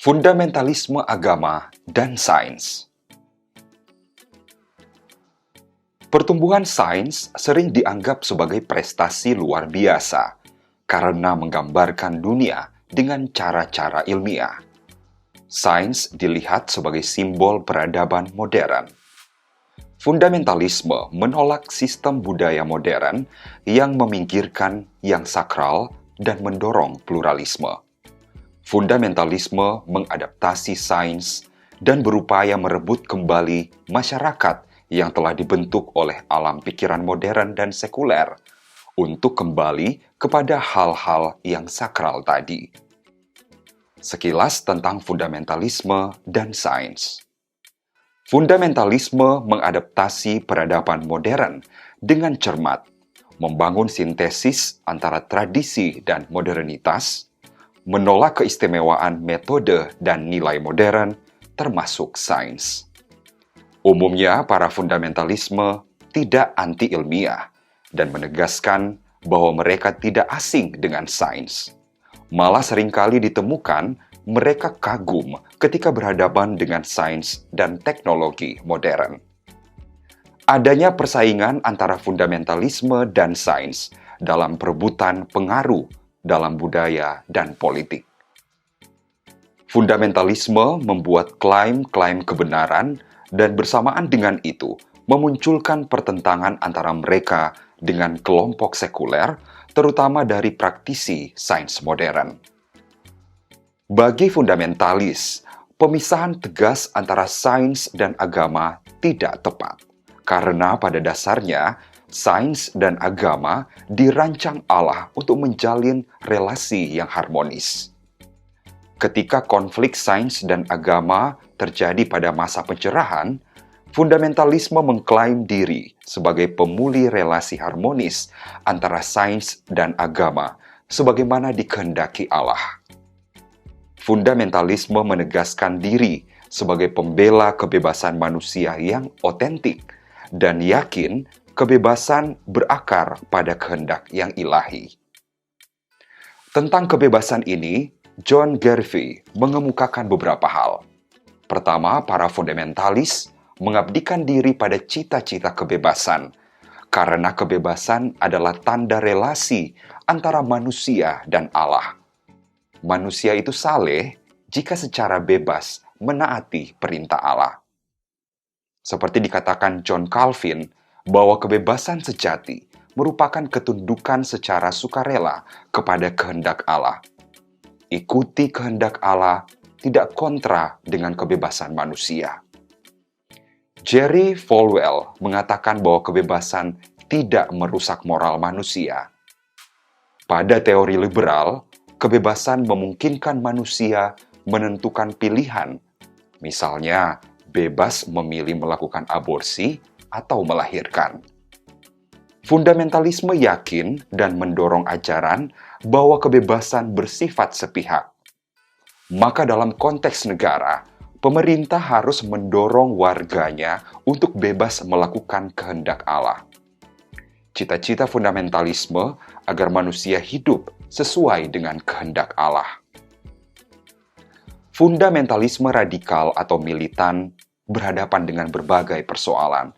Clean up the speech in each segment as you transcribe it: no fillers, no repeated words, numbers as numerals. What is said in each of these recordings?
Fundamentalisme agama dan sains. Pertumbuhan sains sering dianggap sebagai prestasi luar biasa karena menggambarkan dunia dengan cara-cara ilmiah. Sains dilihat sebagai simbol peradaban modern. Fundamentalisme menolak sistem budaya modern yang meminggirkan yang sakral dan mendorong pluralisme. Fundamentalisme mengadaptasi sains dan berupaya merebut kembali masyarakat yang telah dibentuk oleh alam pikiran modern dan sekuler untuk kembali kepada hal-hal yang sakral tadi. Sekilas tentang fundamentalisme dan sains. Fundamentalisme mengadaptasi peradaban modern dengan cermat, membangun sintesis antara tradisi dan modernitas, menolak keistimewaan metode dan nilai modern, termasuk sains. Umumnya, para fundamentalisme tidak anti-ilmiah dan menegaskan bahwa mereka tidak asing dengan sains. Malah seringkali ditemukan mereka kagum ketika berhadapan dengan sains dan teknologi modern. Adanya persaingan antara fundamentalisme dan sains dalam perebutan pengaruh dalam budaya dan politik. Fundamentalisme membuat klaim-klaim kebenaran dan bersamaan dengan itu memunculkan pertentangan antara mereka dengan kelompok sekuler, terutama dari praktisi sains modern. Bagi fundamentalis, pemisahan tegas antara sains dan agama tidak tepat, karena pada dasarnya sains dan agama dirancang Allah untuk menjalin relasi yang harmonis. Ketika konflik sains dan agama terjadi pada masa pencerahan, fundamentalisme mengklaim diri sebagai pemulih relasi harmonis antara sains dan agama sebagaimana dikehendaki Allah. Fundamentalisme menegaskan diri sebagai pembela kebebasan manusia yang otentik dan yakin kebebasan berakar pada kehendak yang ilahi. Tentang kebebasan ini, John Garvey mengemukakan beberapa hal. Pertama, para fundamentalis mengabdikan diri pada cita-cita kebebasan, karena kebebasan adalah tanda relasi antara manusia dan Allah. Manusia itu saleh jika secara bebas menaati perintah Allah. Seperti dikatakan John Calvin, bahwa kebebasan sejati merupakan ketundukan secara sukarela kepada kehendak Allah. Ikuti kehendak Allah, tidak kontra dengan kebebasan manusia. Jerry Falwell mengatakan bahwa kebebasan tidak merusak moral manusia. Pada teori liberal, kebebasan memungkinkan manusia menentukan pilihan, misalnya bebas memilih melakukan aborsi atau melahirkan. Fundamentalisme yakin dan mendorong ajaran bahwa kebebasan bersifat sepihak. Maka dalam konteks negara, pemerintah harus mendorong warganya untuk bebas melakukan kehendak Allah. Cita-cita fundamentalisme agar manusia hidup sesuai dengan kehendak Allah. Fundamentalisme radikal atau militan berhadapan dengan berbagai persoalan,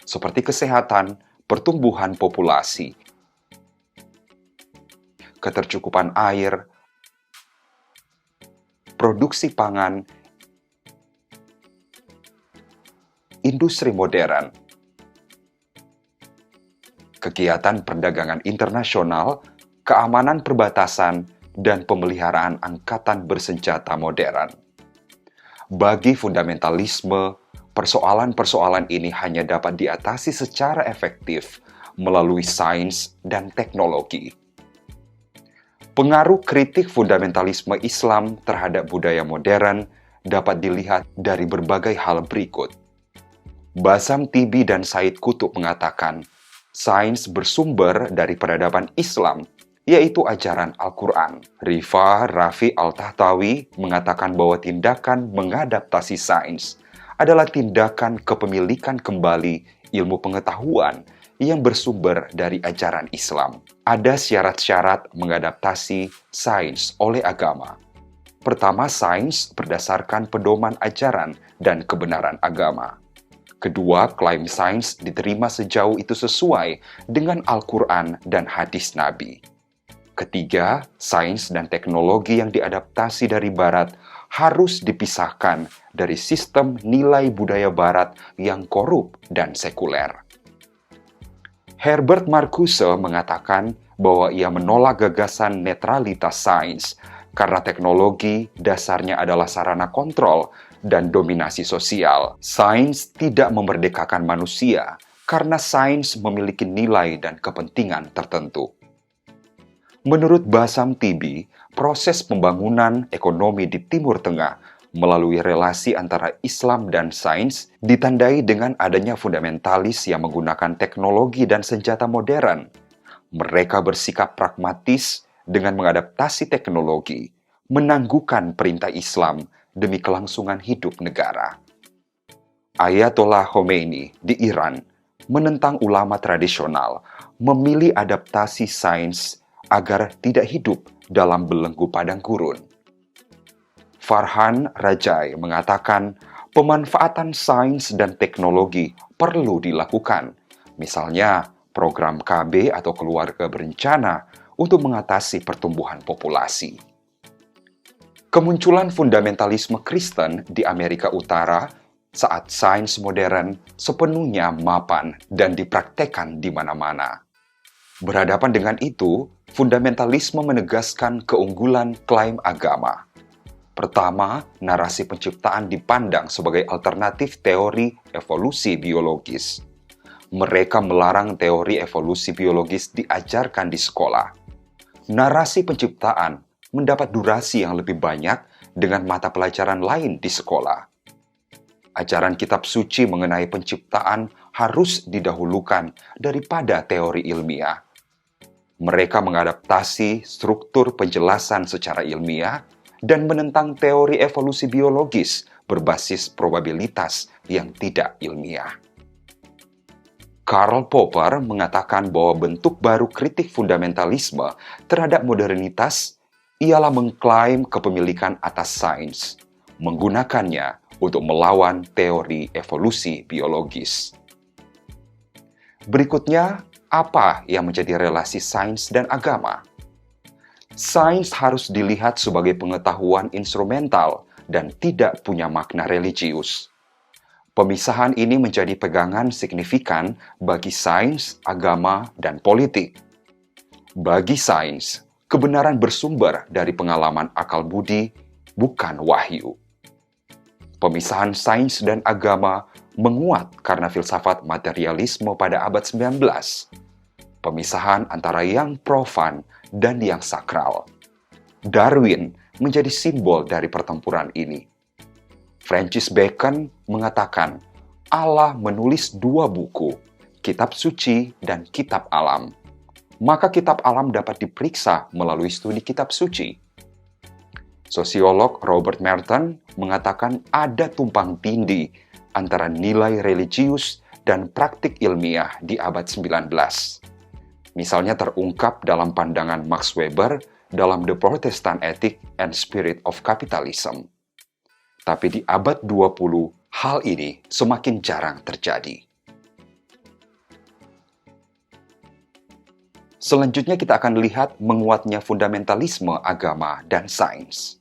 seperti kesehatan, pertumbuhan populasi, ketercukupan air, produksi pangan, industri modern, kegiatan perdagangan internasional, keamanan perbatasan, dan pemeliharaan angkatan bersenjata modern. Bagi fundamentalisme, persoalan-persoalan ini hanya dapat diatasi secara efektif melalui sains dan teknologi. Pengaruh kritik fundamentalisme Islam terhadap budaya modern dapat dilihat dari berbagai hal berikut. Basam Tibi dan Said Qutb mengatakan, sains bersumber dari peradaban Islam, yaitu ajaran Al-Quran. Rifa Rafi Al-Tahtawi mengatakan bahwa tindakan mengadaptasi sains adalah tindakan kepemilikan kembali ilmu pengetahuan yang bersumber dari ajaran Islam. Ada syarat-syarat mengadaptasi sains oleh agama. Pertama, sains berdasarkan pedoman ajaran dan kebenaran agama. Kedua, klaim sains diterima sejauh itu sesuai dengan Al-Quran dan hadis Nabi. Ketiga, sains dan teknologi yang diadaptasi dari Barat harus dipisahkan dari sistem nilai budaya Barat yang korup dan sekuler. Herbert Marcuse mengatakan bahwa ia menolak gagasan netralitas sains karena teknologi dasarnya adalah sarana kontrol dan dominasi sosial. Sains tidak memerdekakan manusia karena sains memiliki nilai dan kepentingan tertentu. Menurut Bassam Tibi, proses pembangunan ekonomi di Timur Tengah melalui relasi antara Islam dan sains ditandai dengan adanya fundamentalis yang menggunakan teknologi dan senjata modern. Mereka bersikap pragmatis dengan mengadaptasi teknologi, menangguhkan perintah Islam demi kelangsungan hidup negara. Ayatollah Khomeini di Iran menentang ulama tradisional memilih adaptasi sains agar tidak hidup dalam belenggu padang gurun. Farhan Rajai mengatakan pemanfaatan sains dan teknologi perlu dilakukan, misalnya program KB atau keluarga berencana untuk mengatasi pertumbuhan populasi. Kemunculan fundamentalisme Kristen di Amerika Utara saat sains modern sepenuhnya mapan dan dipraktekkan di mana-mana. Berhadapan dengan itu, fundamentalisme menegaskan keunggulan klaim agama. Pertama, narasi penciptaan dipandang sebagai alternatif teori evolusi biologis. Mereka melarang teori evolusi biologis diajarkan di sekolah. Narasi penciptaan mendapat durasi yang lebih banyak dengan mata pelajaran lain di sekolah. Ajaran kitab suci mengenai penciptaan harus didahulukan daripada teori ilmiah. Mereka mengadaptasi struktur penjelasan secara ilmiah dan menentang teori evolusi biologis berbasis probabilitas yang tidak ilmiah. Karl Popper mengatakan bahwa bentuk baru kritik fundamentalisme terhadap modernitas ialah mengklaim kepemilikan atas sains, menggunakannya untuk melawan teori evolusi biologis. Berikutnya, apa yang menjadi relasi sains dan agama? Sains harus dilihat sebagai pengetahuan instrumental dan tidak punya makna religius. Pemisahan ini menjadi pegangan signifikan bagi sains, agama, dan politik. Bagi sains, kebenaran bersumber dari pengalaman akal budi, bukan wahyu. Pemisahan sains dan agama menguat karena filsafat materialisme pada abad 19. Pemisahan antara yang profan dan yang sakral. Darwin menjadi simbol dari pertempuran ini. Francis Bacon mengatakan, Allah menulis 2 buku, Kitab Suci dan Kitab Alam. Maka Kitab Alam dapat diperiksa melalui studi Kitab Suci. Sosiolog Robert Merton mengatakan ada tumpang tindih antara nilai religius dan praktik ilmiah di abad 19. Misalnya terungkap dalam pandangan Max Weber dalam The Protestant Ethic and Spirit of Capitalism. Tapi di abad 20, hal ini semakin jarang terjadi. Selanjutnya kita akan lihat menguatnya fundamentalisme agama dan sains.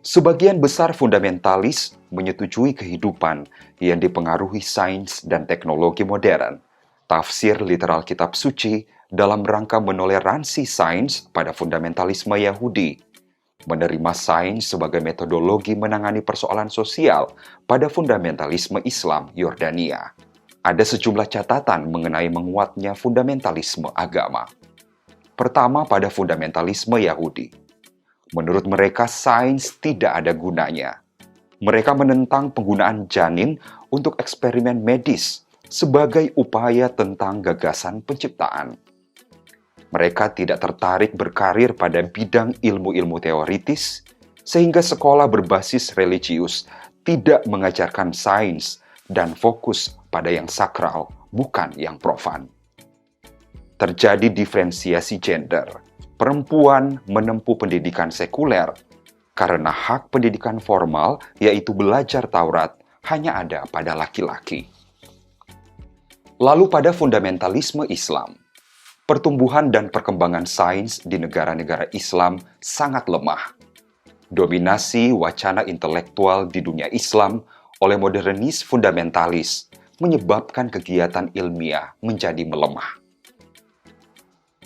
Sebagian besar fundamentalis menyetujui kehidupan yang dipengaruhi sains dan teknologi modern. Tafsir literal kitab suci dalam rangka menoleransi sains pada fundamentalisme Yahudi. Menerima sains sebagai metodologi menangani persoalan sosial pada fundamentalisme Islam Yordania. Ada sejumlah catatan mengenai menguatnya fundamentalisme agama. Pertama, pada fundamentalisme Yahudi. Menurut mereka, sains tidak ada gunanya. Mereka menentang penggunaan janin untuk eksperimen medis sebagai upaya tentang gagasan penciptaan. Mereka tidak tertarik berkarir pada bidang ilmu-ilmu teoritis, sehingga sekolah berbasis religius tidak mengajarkan sains dan fokus pada yang sakral, bukan yang profan. Terjadi diferensiasi gender. Perempuan menempuh pendidikan sekuler, karena hak pendidikan formal, yaitu belajar Taurat, hanya ada pada laki-laki. Lalu pada fundamentalisme Islam, pertumbuhan dan perkembangan sains di negara-negara Islam sangat lemah. Dominasi wacana intelektual di dunia Islam oleh modernis fundamentalis menyebabkan kegiatan ilmiah menjadi melemah.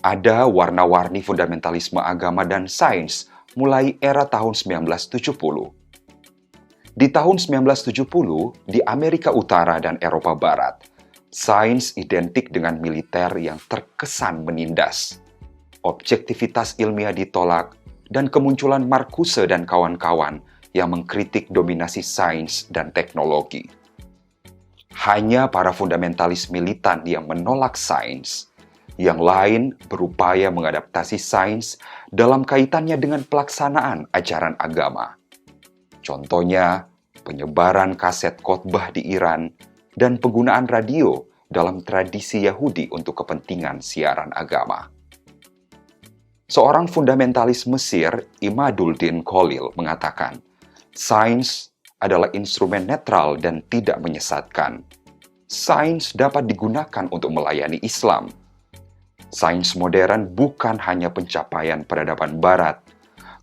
Ada warna-warni fundamentalisme agama dan sains mulai era tahun 1970. Di tahun 1970, di Amerika Utara dan Eropa Barat, sains identik dengan militer yang terkesan menindas. Objektivitas ilmiah ditolak, dan kemunculan Marcuse dan kawan-kawan yang mengkritik dominasi sains dan teknologi. Hanya para fundamentalis militan yang menolak sains, yang lain berupaya mengadaptasi sains dalam kaitannya dengan pelaksanaan ajaran agama. Contohnya, penyebaran kaset khotbah di Iran dan penggunaan radio dalam tradisi Yahudi untuk kepentingan siaran agama. Seorang fundamentalis Mesir, Imaduddin Khalil, mengatakan, sains adalah instrumen netral dan tidak menyesatkan. Sains dapat digunakan untuk melayani Islam. Sains modern bukan hanya pencapaian peradaban Barat,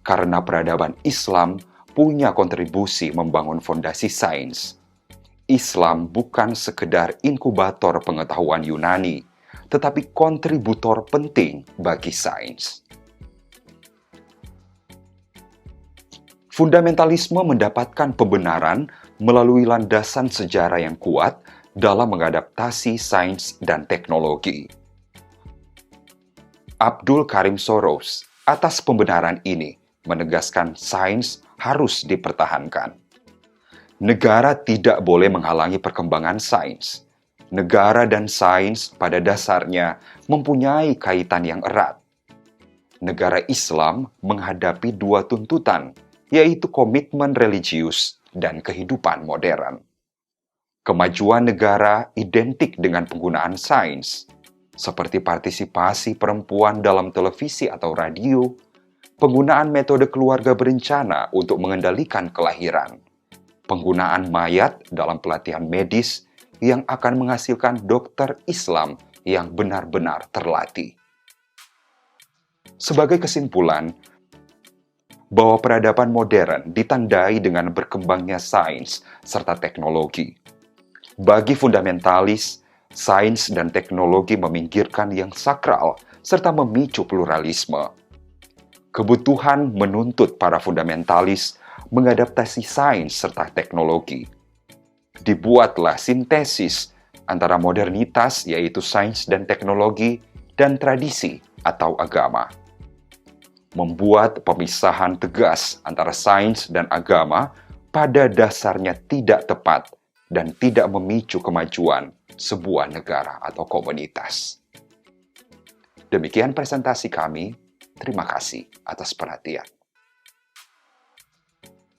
karena peradaban Islam punya kontribusi membangun fondasi sains. Islam bukan sekedar inkubator pengetahuan Yunani, tetapi kontributor penting bagi sains. Fundamentalisme mendapatkan pembenaran melalui landasan sejarah yang kuat dalam mengadaptasi sains dan teknologi. Abdul Karim Soros atas pembenaran ini menegaskan sains harus dipertahankan. Negara tidak boleh menghalangi perkembangan sains. Negara dan sains pada dasarnya mempunyai kaitan yang erat. Negara Islam menghadapi dua tuntutan, yaitu komitmen religius dan kehidupan modern. Kemajuan negara identik dengan penggunaan sains, seperti partisipasi perempuan dalam televisi atau radio, penggunaan metode keluarga berencana untuk mengendalikan kelahiran, penggunaan mayat dalam pelatihan medis yang akan menghasilkan dokter Islam yang benar-benar terlatih. Sebagai kesimpulan, bahwa peradaban modern ditandai dengan berkembangnya sains serta teknologi. Bagi fundamentalis, sains dan teknologi meminggirkan yang sakral serta memicu pluralisme. Kebutuhan menuntut para fundamentalis mengadaptasi sains serta teknologi. Dibuatlah sintesis antara modernitas, yaitu sains dan teknologi, dan tradisi atau agama. Membuat pemisahan tegas antara sains dan agama pada dasarnya tidak tepat dan tidak memicu kemajuan sebuah negara atau komunitas. Demikian presentasi kami. Terima kasih atas perhatian.